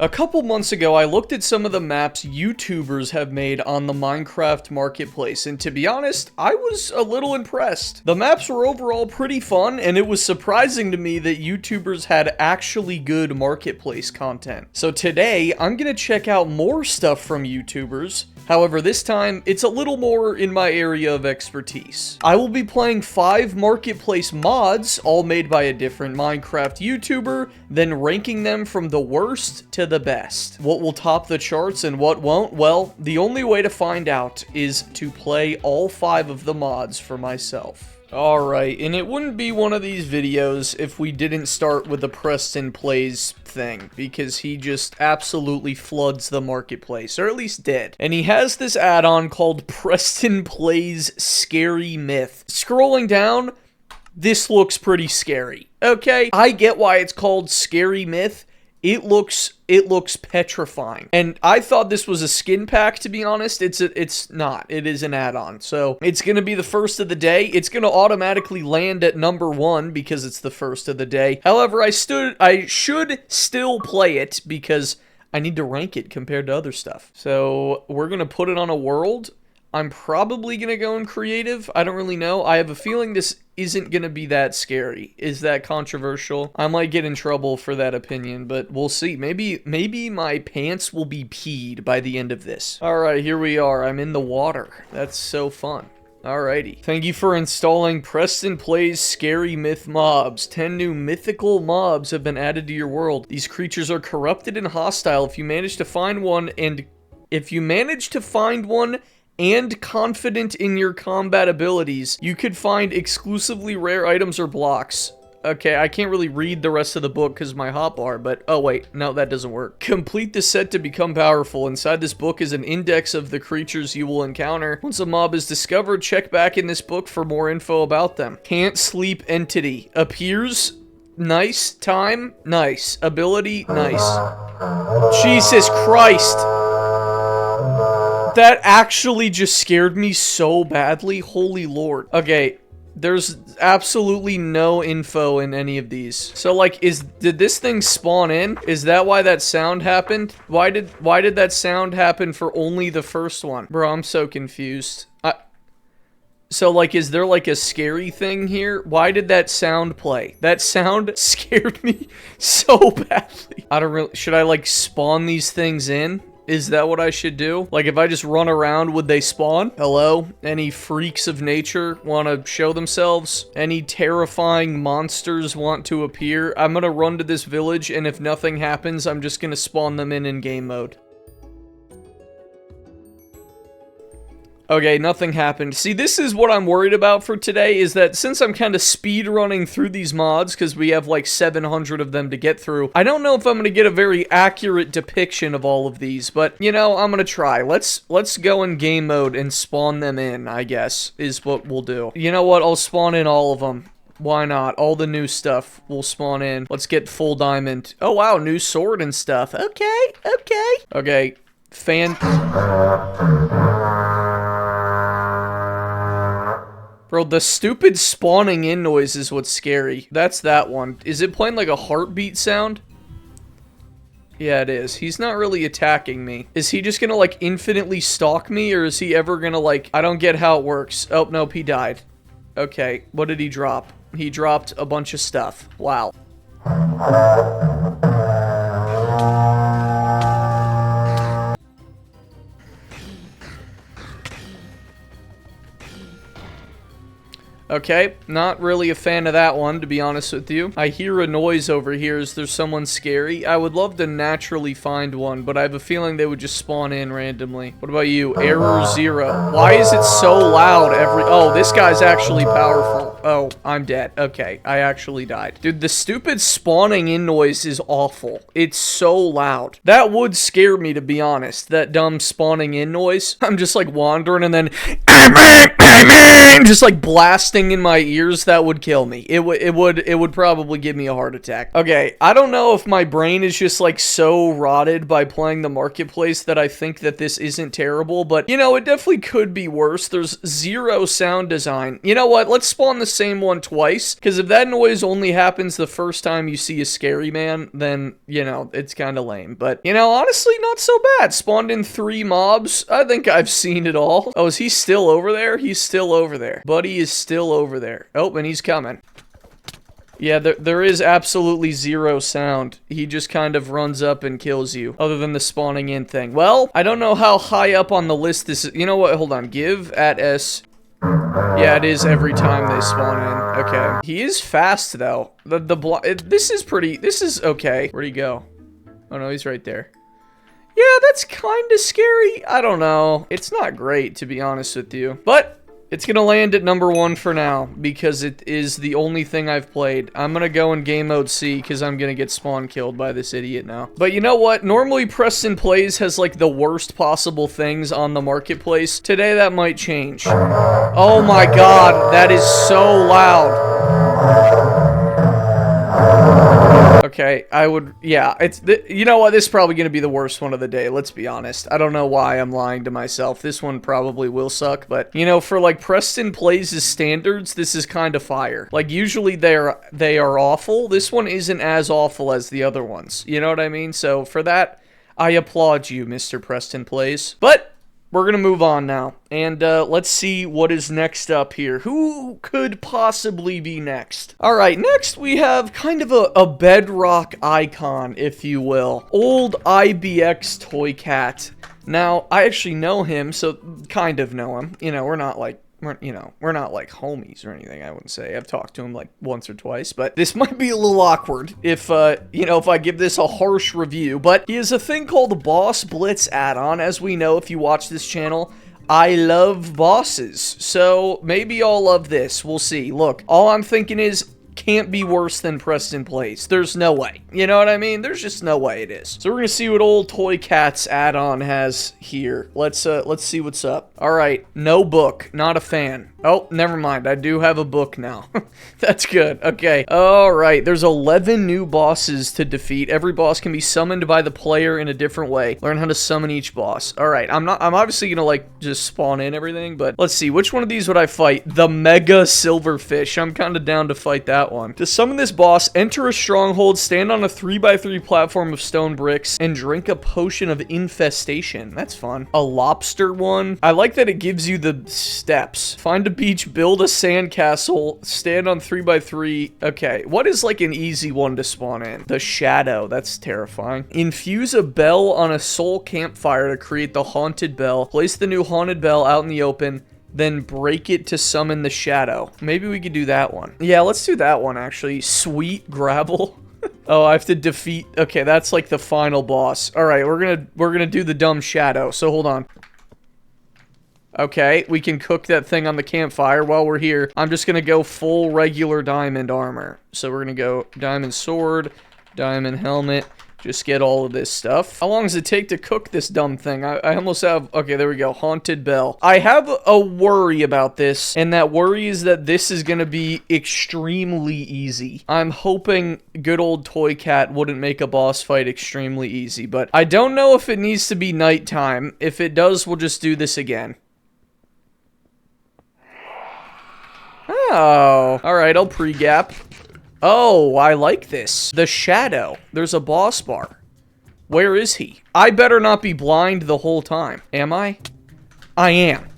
A couple months ago, I looked at some of the maps YouTubers have made on the Minecraft Marketplace, and to be honest, I was a little impressed. The maps were overall pretty fun, and it was surprising to me that YouTubers had actually good Marketplace content. So today, I'm gonna check out more stuff from YouTubers. However, this time, it's a little more in my area of expertise. I will be playing 5 Marketplace mods, all made by a different Minecraft YouTuber, then ranking them from the worst to the best. What will top the charts and what won't? Well, the only way to find out is to play all 5 of the mods for myself. Alright, and it wouldn't be one of these videos if we didn't start with the PrestonPlayz thing, because he just absolutely floods the marketplace, or at least did. And he has this add-on called PrestonPlayz Scary Myth. Scrolling down, this looks pretty scary. Okay, I get why it's called Scary Myth. It looks petrifying. And I thought this was a skin pack, to be honest. It's not. It is an add-on. So it's going to be the first of the day. It's going to automatically land at number 1 because it's the first of the day. However, I should still play it because I need to rank it compared to other stuff. So we're going to put it on a world. I'm probably going to go in creative. I don't really know. I have a feeling this isn't going to be that scary. Is that controversial? I might get in trouble for that opinion, but we'll see. Maybe my pants will be peed by the end of this. All right, here we are. I'm in the water. That's so fun. Alrighty. Thank you for installing PrestonPlayz Scary Myth mobs. 10 new mythical mobs have been added to your world. These creatures are corrupted and hostile. If you manage to find one and confident in your combat abilities, you could find exclusively rare items or blocks. Okay, I can't really read the rest of the book because my hotbar, but oh wait, no, that doesn't work. Complete the set to become powerful. Inside this book is an index of the creatures you will encounter. Once a mob is discovered, check back in this book for more info about them. Can't sleep entity. Appears. Nice. Time. Nice. Ability. Nice. Jesus Christ. That actually just scared me so badly. Holy Lord. Okay, there's absolutely no info in any of these. So, like, did this thing spawn in? Is that why that sound happened? Why did that sound happen for only the first one? Bro, I'm so confused. So, like, is there, like, a scary thing here? Why did that sound play? That sound scared me so badly. I don't really... Should I, like, spawn these things in? Is that what I should do? Like, if I just run around, would they spawn? Hello? Any freaks of nature want to show themselves? Any terrifying monsters want to appear? I'm gonna run to this village, and if nothing happens, I'm just gonna spawn them in game mode. Okay, nothing happened. See, this is what I'm worried about for today, is that since I'm kind of speed running through these mods, because we have like 700 of them to get through, I don't know if I'm going to get a very accurate depiction of all of these, but, you know, I'm going to try. Let's go in game mode and spawn them in, I guess, is what we'll do. You know what? I'll spawn in all of them. Why not? All the new stuff will spawn in. Let's get full diamond. Oh, wow, new sword and stuff. Okay, okay. Okay, Bro, the stupid spawning in noise is what's scary. That's that one. Is it playing like a heartbeat sound? Yeah, it is. He's not really attacking me. Is he just gonna, like, infinitely stalk me, or is he ever gonna, like... I don't get how it works. Oh, nope, he died. Okay, what did he drop? He dropped a bunch of stuff. Wow. Okay, not really a fan of that one, to be honest with you. I hear a noise over here. Is there someone scary? I would love to naturally find one, but I have a feeling they would just spawn in randomly. What about you? Error 0. Why is it so loud Oh, this guy's actually powerful. Oh, I'm dead. Okay, I actually died. Dude, the stupid spawning in noise is awful. It's so loud. That would scare me, to be honest. That dumb spawning in noise. I'm just like wandering and then... just like blasting thing in my ears, that would kill me. It would probably give me a heart attack. Okay, I don't know if my brain is just like so rotted by playing the marketplace that I think that this isn't terrible, but you know, it definitely could be worse. There's zero sound design. You know what? Let's spawn the same one twice, because if that noise only happens the first time you see a scary man, then, you know, it's kind of lame. But, you know, honestly, not so bad. Spawned in 3 mobs. I think I've seen it all. Oh, is he still over there? He's still over there. Buddy is still over there. Oh, and he's coming. Yeah, there is absolutely zero sound. He just kind of runs up and kills you, other than the spawning in thing. Well, I don't know how high up on the list this is. You know what? Hold on. Give at S. Yeah, it is every time they spawn in. Okay. He is fast, though. This is okay. Where'd he go? Oh, no, he's right there. Yeah, that's kind of scary. I don't know. It's not great, to be honest with you. But it's gonna land at number 1 for now, because it is the only thing I've played. I'm gonna go in game mode C, because I'm gonna get spawn killed by this idiot now. But you know what? Normally, PrestonPlayz has, like, the worst possible things on the marketplace. Today, that might change. Oh my god, that is so loud. Okay, yeah, you know what, this is probably gonna be the worst one of the day, let's be honest. I don't know why I'm lying to myself. This one probably will suck, but, you know, for, like, PrestonPlayz's standards, this is kind of fire. Like, usually they are awful. This one isn't as awful as the other ones. You know what I mean? So, for that, I applaud you, Mr. PrestonPlayz. But we're gonna move on now, and let's see what is next up here. Who could possibly be next? Alright, next we have kind of a bedrock icon, if you will. Old IBX Toycat. Now, I actually know him, so kind of know him. You know, we're not like homies or anything, I wouldn't say. I've talked to him like once or twice, but this might be a little awkward if, you know, if I give this a harsh review. But he has a thing called the Boss Blitz add-on. As we know, if you watch this channel, I love bosses. So maybe I'll love this. We'll see. Look, all I'm thinking is, can't be worse than PrestonPlayz. There's no way. You know what I mean? There's just no way it is. So we're gonna see what old Toycat's add-on has here. Let's see what's up. All right, no book. Not a fan. Oh, never mind. I do have a book now. That's good. Okay. All right. There's 11 new bosses to defeat. Every boss can be summoned by the player in a different way. Learn how to summon each boss. All right. I'm obviously gonna like just spawn in everything, but let's see. Which one of these would I fight? The Mega Silverfish. I'm kind of down to fight that one. To summon this boss, enter a stronghold, stand on a 3x3 platform of stone bricks, and drink a potion of infestation. That's fun. A lobster one. I like that it gives you the steps. Find a beach, build a sandcastle, stand on 3x3. Okay, what is like an easy one to spawn in? The shadow. That's terrifying. Infuse a bell on a soul campfire to create the haunted bell. Place the new haunted bell out in the open. Then break it to summon the shadow. Maybe we could do that one. Yeah, let's do that one, actually. Sweet gravel. Oh, I have to defeat... Okay, that's like the final boss. Alright, we're gonna do the dumb shadow. So, hold on. Okay, we can cook that thing on the campfire while we're here. I'm just gonna go full regular diamond armor. So, we're gonna go diamond sword, diamond helmet... Just get all of this stuff. How long does it take to cook this dumb thing? I almost have... Okay, there we go. Haunted Bell. I have a worry about this, and that worry is that this is going to be extremely easy. I'm hoping good old Toycat wouldn't make a boss fight extremely easy, but I don't know if it needs to be nighttime. If it does, we'll just do this again. Oh. Alright, I'll pre-gap. Oh, I like this. The shadow. There's a boss bar. Where is he? I better not be blind the whole time. Am I? I am.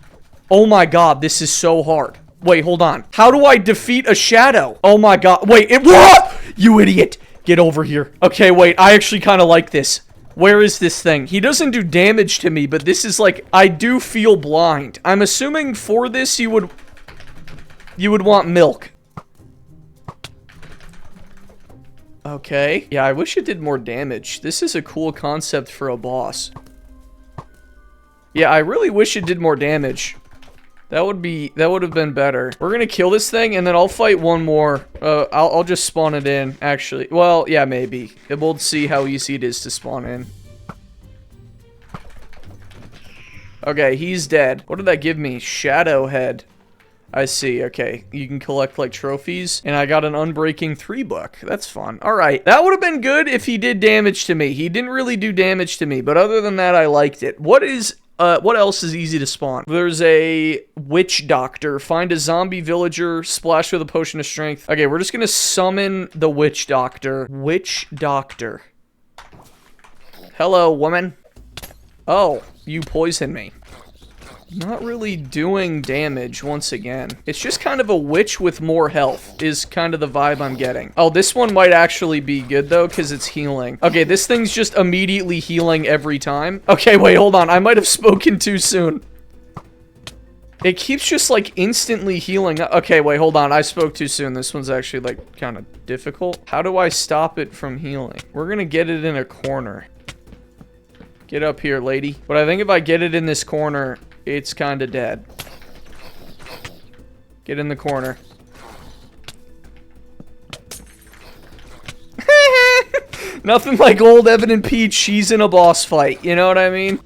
Oh my god, this is so hard. Wait, hold on. How do I defeat a shadow? Oh my god. Wait, what? You idiot. Get over here. Okay, wait. I actually kind of like this. Where is this thing? He doesn't do damage to me, but this is like... I do feel blind. I'm assuming for this you would want milk. Okay. Yeah, I wish it did more damage. This is a cool concept for a boss. Yeah, I really wish it did more damage. That would have been better. We're gonna kill this thing, and then I'll fight one more. I'll just spawn it in, actually. Well, yeah, maybe. We'll see how easy it is to spawn in. Okay, he's dead. What did that give me? Shadow head. I see. Okay. You can collect, like, trophies. And I got an Unbreaking 3 book. That's fun. All right. That would have been good if he did damage to me. He didn't really do damage to me. But other than that, I liked it. What else is easy to spawn? There's a witch doctor. Find a zombie villager. Splash with a potion of strength. Okay, we're just gonna summon the witch doctor. Witch doctor. Hello, woman. Oh, you poisoned me. Not really doing damage once again. It's just kind of a witch with more health is kind of the vibe I'm getting. Oh, this one might actually be good though because it's healing. Okay, this thing's just immediately healing every time. Okay, wait, hold on. I might have spoken too soon. It keeps just like instantly healing. Okay, wait, hold on. I spoke too soon. This one's actually like kind of difficult. How do I stop it from healing? We're gonna get it in a corner. Get up here, lady. But I think if I get it in this corner, it's kind of dead. Get in the corner. Nothing like old Evan and Peach. She's in a boss fight. You know what I mean?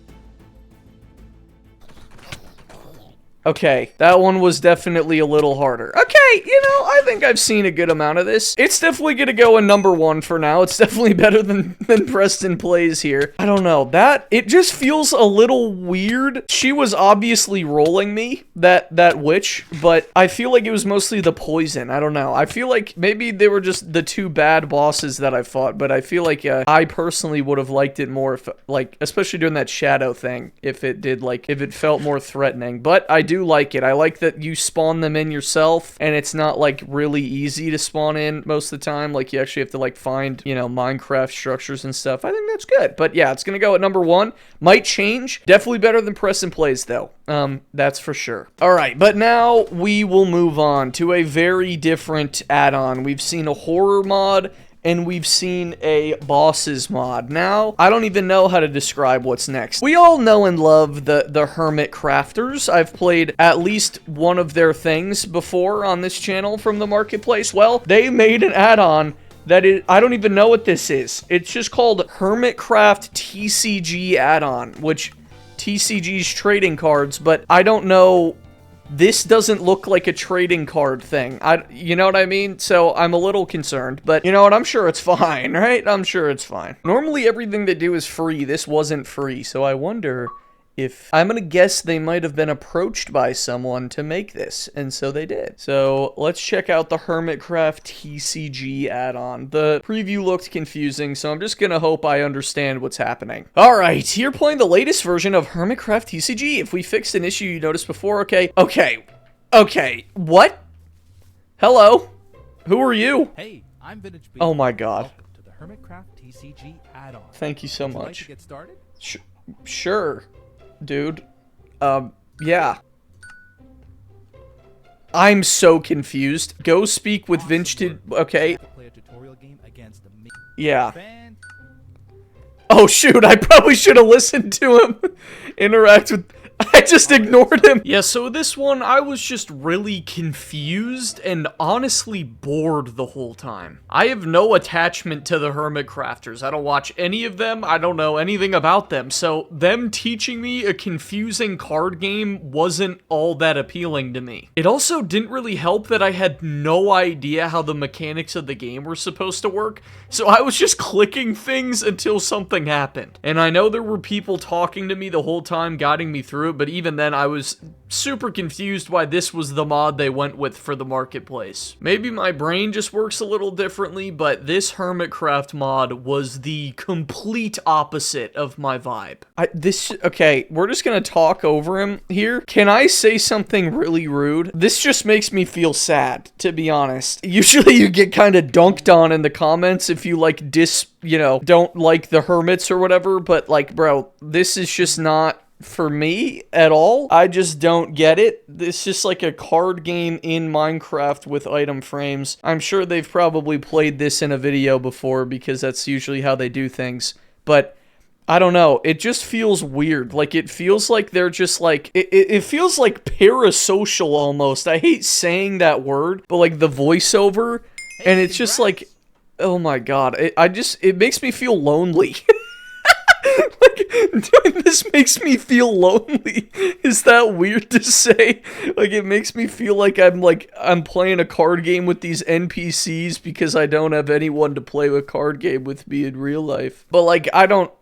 Okay, that one was definitely a little harder. Okay, you know, I think I've seen a good amount of this. It's definitely gonna go in #1 for now. It's definitely better than PrestonPlayz here. I don't know, it just feels a little weird. She was obviously rolling me, that witch, but I feel like it was mostly the poison. I don't know. I feel like maybe they were just the two bad bosses that I fought, but I feel like I personally would have liked it more if, like, especially doing that shadow thing, if it felt more threatening. But I do like it. I like that you spawn them in yourself, and it's not like really easy to spawn in most of the time. Like you actually have to like find, you know, Minecraft structures and stuff. I think that's good. But yeah, it's gonna go at #1. Might change. Definitely better than PrestonPlayz though. That's for sure. All right, but now we will move on to a very different add-on. We've seen a horror mod, and we've seen a bosses mod. Now, I don't even know how to describe what's next. We all know and love the Hermitcrafters. I've played at least one of their things before on this channel from the marketplace. Well, they made an add-on that I don't even know what this is. It's just called Hermitcraft TCG add-on, which TCG's trading cards, but I don't know. This doesn't look like a trading card thing. You know what I mean? So I'm a little concerned, but you know what? I'm sure it's fine, right? I'm sure it's fine. Normally everything they do is free. This wasn't free, so I wonder if... I'm gonna guess they might have been approached by someone to make this, and so they did. So let's check out the Hermitcraft TCG add-on. The preview looked confusing, so I'm just gonna hope I understand what's happening. Alright, here playing the latest version of Hermitcraft TCG. If we fixed an issue you noticed before, okay. Okay, what? Hello? Who are you? Hey, I'm Vintage B. Oh my god. Welcome to the Hermitcraft TCG add-on. Thank you so Would you much. like to get started? Sure, dude. Yeah. I'm so confused. Go speak with Vintage. Okay. Play a tutorial game against me. Yeah. Fan. Oh shoot, I probably should have listened to him. Interact with... I just ignored him. Yeah, so this one, I was just really confused and honestly bored the whole time. I have no attachment to the Hermitcrafters. I don't watch any of them. I don't know anything about them. So them teaching me a confusing card game wasn't all that appealing to me. It also didn't really help that I had no idea how the mechanics of the game were supposed to work. So I was just clicking things until something happened. And I know there were people talking to me the whole time, guiding me through it, but even then I was super confused why this was the mod they went with for the marketplace. Maybe my brain just works a little differently, but this Hermitcraft mod was the complete opposite of my vibe. Okay, we're just gonna talk over him here. Can I say something really rude? This just makes me feel sad, to be honest. Usually you get kind of dunked on in the comments if you like you know, don't like the hermits or whatever, but like, bro, this is just not for me at all. I just don't get it. It's just like a card game in Minecraft with item frames. I'm sure they've probably played this in a video before because that's usually how they do things, but I don't know. It just feels weird. Like, it feels like they're just like... It feels like parasocial almost. I hate saying that word, but like the voiceover, and it's just like... Oh my god. It makes me feel lonely. Like, This makes me feel lonely. Is that weird to say? Like, it makes me feel like I'm playing a card game with these NPCs because I don't have anyone to play a card game with me in real life. But like, I don't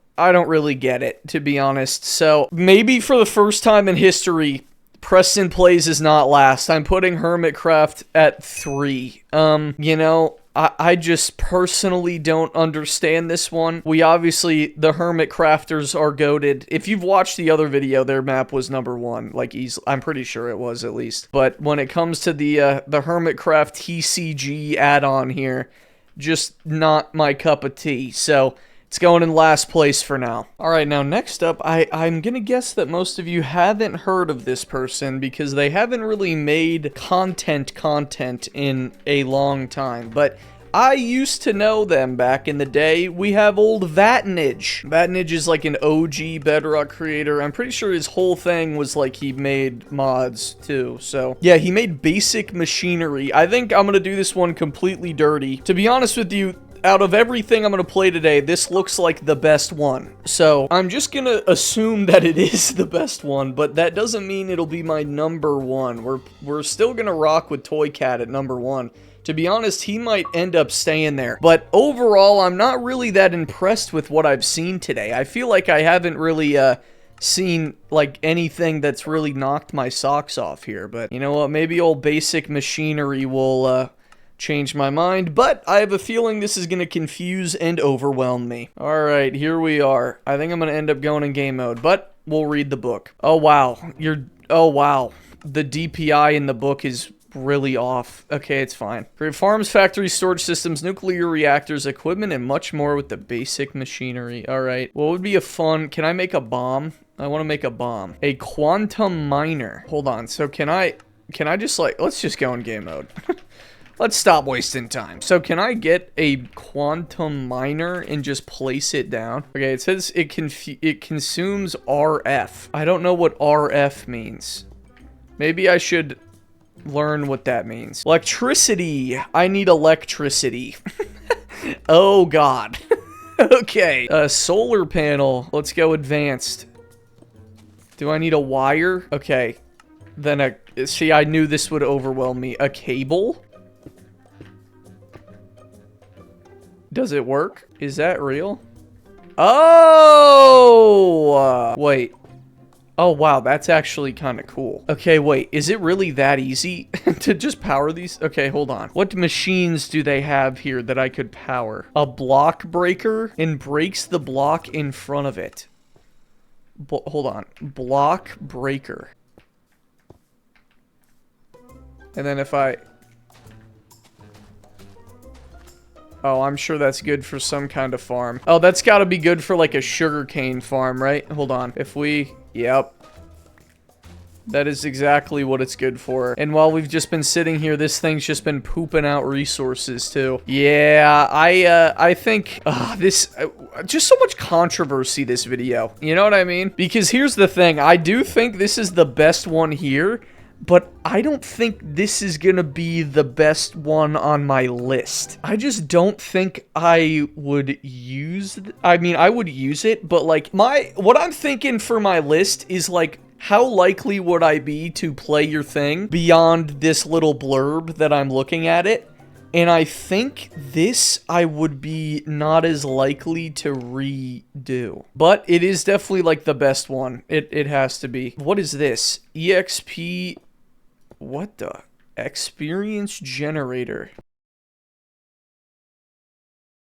really get it, to be honest. So maybe for the first time in history, PrestonPlayz is not last. I'm putting Hermitcraft at 3. You know, I just personally don't understand this one. We obviously, the Hermitcrafters are goated. If you've watched the other video, their map was number 1. Like, I'm pretty sure it was, at least. But when it comes to the Hermitcraft TCG add-on here, just not my cup of tea. So it's going in last place for now. Alright, now next up, I'm gonna guess that most of you haven't heard of this person because they haven't really made content in a long time, but I used to know them back in the day. We have old Vatnage. Vatnage is like an OG Bedrock creator. I'm pretty sure his whole thing was like he made mods too. So yeah, he made basic machinery. I think I'm gonna do this one completely dirty. To be honest with you, out of everything I'm going to play today, this looks like the best one. So I'm just going to assume that it is the best one, but that doesn't mean it'll be my number 1. We're still going to rock with Toycat at number 1. To be honest, he might end up staying there. But overall, I'm not really that impressed with what I've seen today. I feel like I haven't really seen like anything that's really knocked my socks off here. But you know what? Maybe old basic machinery will change my mind, but I have a feeling this is going to confuse and overwhelm me. Alright, here we are. I think I'm going to end up going in game mode, but we'll read the book. Oh wow, oh wow. The DPI in the book is really off. Okay, it's fine. Create farms, factories, storage systems, nuclear reactors, equipment, and much more with the basic machinery. Alright, what would be a fun... Can I make a bomb? I want to make a bomb. A quantum miner. Hold on, so can I just like... Let's just go in game mode. Let's stop wasting time. So can I get a quantum miner and just place it down? Okay, it says it consumes RF. I don't know what RF means. Maybe I should learn what that means. Electricity. I need electricity. Oh god. Okay. Solar panel. Let's go advanced. Do I need a wire? Okay. Then see, I knew this would overwhelm me. A cable? Does it work? Is that real? Oh! Wait. Oh, wow. That's actually kind of cool. Okay, wait. Is it really that easy to just power these? Okay, hold on. What machines do they have here that I could power? A block breaker and breaks the block in front of it. Hold on. Block breaker. And then if I... Oh, I'm sure that's good for some kind of farm. Oh, that's got to be good for like a sugarcane farm, right? Hold on. If we... Yep. That is exactly what it's good for. And while we've just been sitting here, this thing's just been pooping out resources too. Yeah, I think this just so much controversy this video. You know what I mean? Because here's the thing. I do think this is the best one here. But I don't think this is gonna be the best one on my list. I just don't think I would use... I mean, I would use it, but like, what I'm thinking for my list is like, how likely would I be to play your thing beyond this little blurb that I'm looking at it? And I think this I would be not as likely to redo. But it is definitely like the best one. It has to be. What is this? EXP... What the? Experience generator.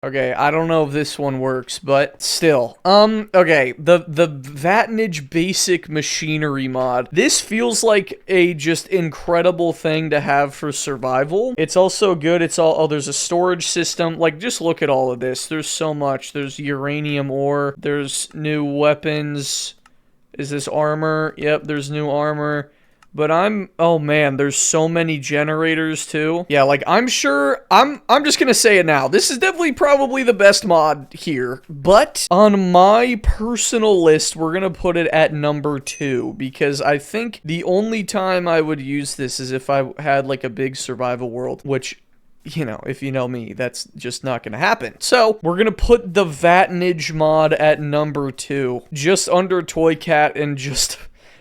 Okay, I don't know if this one works, but still. Okay, the Vatnage basic machinery mod. This feels like a just incredible thing to have for survival. It's also good. It's all, oh, there's a storage system. Like, just look at all of this. There's so much. There's uranium ore. There's new weapons. Is this armor? Yep, there's new armor. But oh man, there's so many generators too. Yeah, like I'm sure, I'm just gonna say it now. This is definitely probably the best mod here. But on my personal list, we're gonna put it at number 2. Because I think the only time I would use this is if I had like a big survival world. Which, you know, if you know me, that's just not gonna happen. So, we're gonna put the Vatnage mod at number 2. Just under Toycat and just...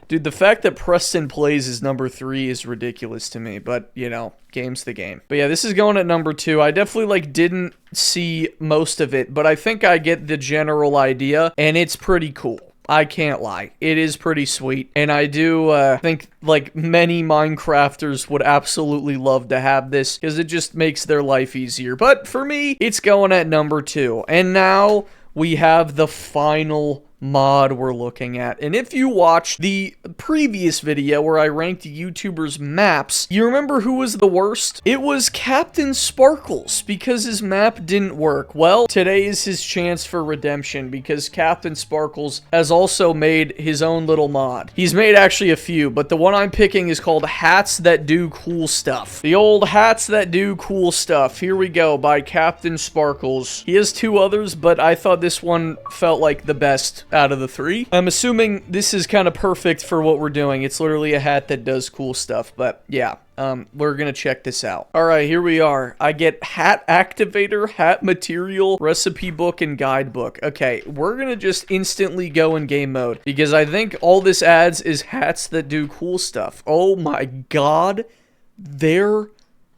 Dude, the fact that PrestonPlayz is number 3 is ridiculous to me, but, you know, game's the game. But yeah, this is going at number 2. I definitely, like, didn't see most of it, but I think I get the general idea, and it's pretty cool. I can't lie. It is pretty sweet, and I do think, like, many Minecrafters would absolutely love to have this, because it just makes their life easier. But for me, it's going at number 2. And now we have the final mod we're looking at. And if you watched the previous video where I ranked YouTubers' maps, you remember who was the worst? It was Captain Sparkles, because his map didn't work. Well, today is his chance for redemption, because Captain Sparkles has also made his own little mod. He's made actually a few, but the one I'm picking is called Hats That Do Cool Stuff. The old Hats That Do Cool Stuff. Here we go, by Captain Sparkles. He has 2 others, but I thought this one felt like the best out of the 3. I'm assuming this is kind of perfect for what we're doing. It's literally a hat that does cool stuff, but yeah, we're gonna check this out. All right, here we are. I get hat activator, hat material, recipe book, and guidebook. Okay, we're gonna just instantly go in game mode because I think all this adds is hats that do cool stuff. Oh my god, there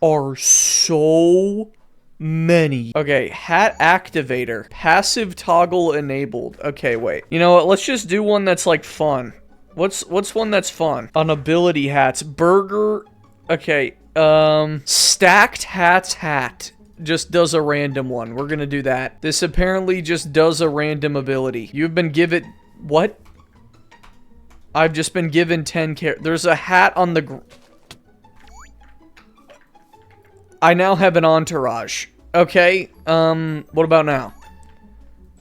are so many. Okay, hat activator, passive toggle enabled. Okay, wait. You know what? Let's just do one that's like fun. What's one that's fun? On ability hats, burger. Okay, stacked hats hat just does a random one. We're gonna do that. This apparently just does a random ability. You've been given what? I've just been given 10 There's a hat on the I now have an entourage. Okay, what about now?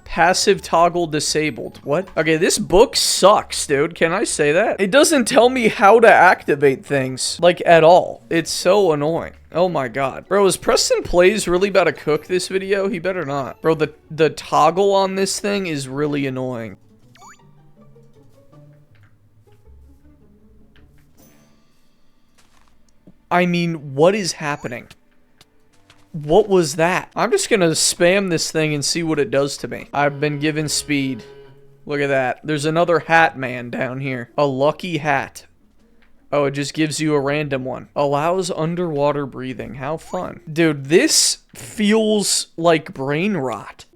Passive toggle disabled. What? Okay, this book sucks, dude. Can I say that? It doesn't tell me how to activate things, like, at all. It's so annoying. Oh my god. Bro, is PrestonPlayz really about to cook this video? He better not. Bro, the toggle on this thing is really annoying. I mean, what is happening? What was that? I'm just gonna spam this thing and see what it does to me. I've been given speed. Look at that. There's another hat man down here. A lucky hat. Oh, it just gives you a random one. Allows underwater breathing. How fun. Dude, this feels like brain rot.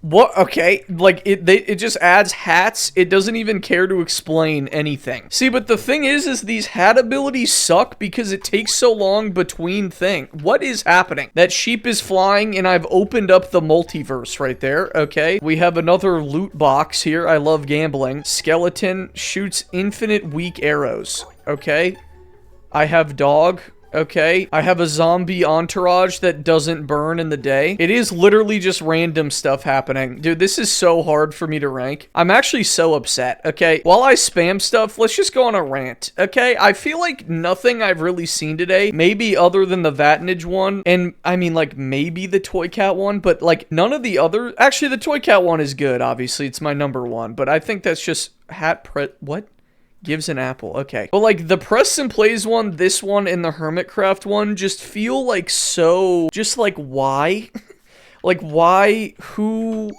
What? Okay, like, it just adds hats. It doesn't even care to explain anything. See, but the thing is these hat abilities suck because it takes so long between things. What is happening? That sheep is flying, and I've opened up the multiverse right there, okay? We have another loot box here. I love gambling. Skeleton shoots infinite weak arrows, okay? I have dog. Okay, I have a zombie entourage that doesn't burn in the day. It is literally just random stuff happening. Dude, this is so hard for me to rank. I'm actually so upset, okay? While I spam stuff, let's just go on a rant, okay? I feel like nothing I've really seen today, maybe other than the Vatnage one, and I mean, like, maybe the Toycat one, but, like, none of the other... Actually, the Toycat one is good, obviously. It's my number 1, but I think that's just what? Gives an apple. Okay. But, like, the PrestonPlayz one, this one, and the Hermitcraft one just feel like so... Just, like, why? Like, why? Who...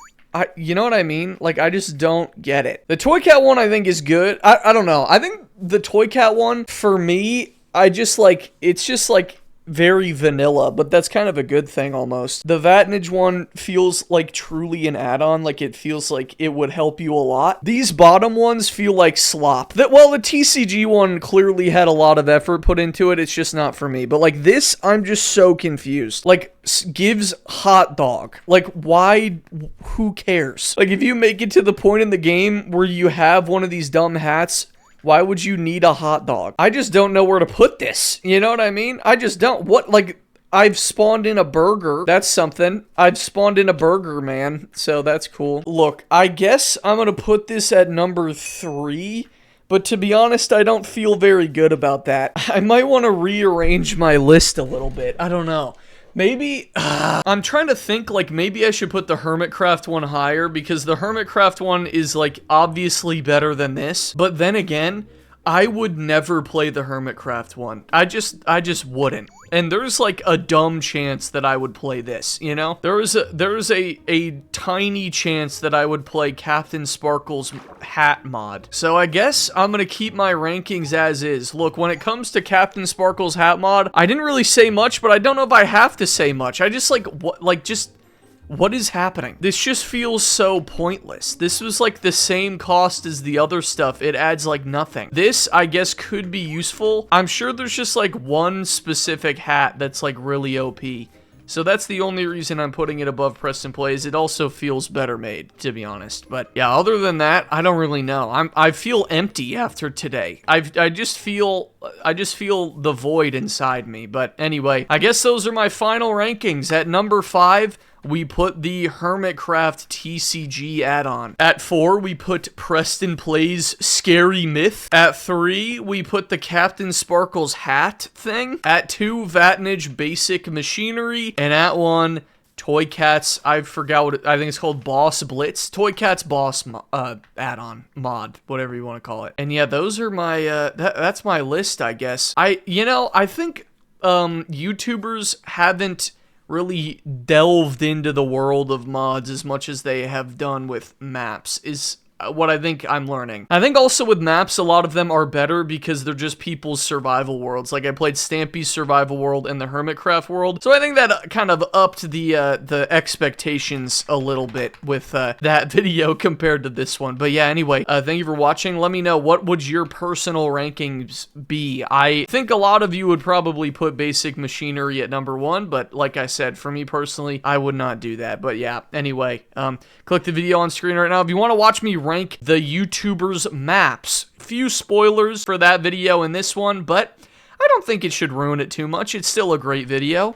you know what I mean? Like, I just don't get it. The Toycat one, I think, is good. I don't know. I think the Toycat one, for me, I just, like... It's just, like... very vanilla, but that's kind of a good thing almost. The Vatnage one feels like truly an add-on, like it feels like it would help you a lot. These bottom ones feel like slop. Well, the TCG one clearly had a lot of effort put into it, it's just not for me. But like this, I'm just so confused. Like, gives hot dog. Like, why? Who cares? Like, if you make it to the point in the game where you have one of these dumb hats, why would you need a hot dog? I just don't know where to put this. You know what I mean? I just don't. What, like, I've spawned in a burger. That's something. I've spawned in a burger, man. So that's cool. Look, I guess I'm gonna put this at number 3. But to be honest, I don't feel very good about that. I might want to rearrange my list a little bit. I don't know. Maybe, I'm trying to think, like, maybe I should put the Hermitcraft one higher, because the Hermitcraft one is, like, obviously better than this. But then again, I would never play the Hermitcraft one. I just wouldn't. And there's like a dumb chance that I would play this, you know? There's a tiny chance that I would play Captain Sparkle's hat mod. So I guess I'm gonna keep my rankings as is. Look, when it comes to Captain Sparkle's hat mod, I didn't really say much, but I don't know if I have to say much. I just what is happening? This just feels so pointless. This was like the same cost as the other stuff. It adds like nothing. This, I guess, could be useful. I'm sure there's just like one specific hat that's like really OP. So that's the only reason I'm putting it above PrestonPlayz. It also feels better made, to be honest. But yeah, other than that, I don't really know. I feel empty after today. I just feel the void inside me. But anyway, I guess those are my final rankings. At number 5, we put the Hermitcraft TCG add-on. At 4, we put PrestonPlayz Scary Myth. At 3, we put the Captain Sparkle's hat thing. At 2, Vatnage Basic Machinery. And at 1, Toycat's, I forgot what I think it's called, Boss Blitz. Toycat's Boss add-on, mod, whatever you want to call it. And yeah, those are my, that's my list, I guess. I think YouTubers haven't really delved into the world of mods as much as they have done with maps, is what I think I'm learning. I think also with maps, a lot of them are better because they're just people's survival worlds. Like I played Stampy's survival world and the Hermitcraft world, so I think that kind of upped the expectations a little bit with that video compared to this one. But yeah, anyway, thank you for watching. Let me know, what would your personal rankings be? I think a lot of you would probably put Basic Machinery at number 1, but like I said, for me personally, I would not do that. But yeah, anyway, click the video on screen right now if you want to watch me rank the YouTubers' maps. Few spoilers for that video in this one, but I don't think it should ruin it too much. It's still a great video.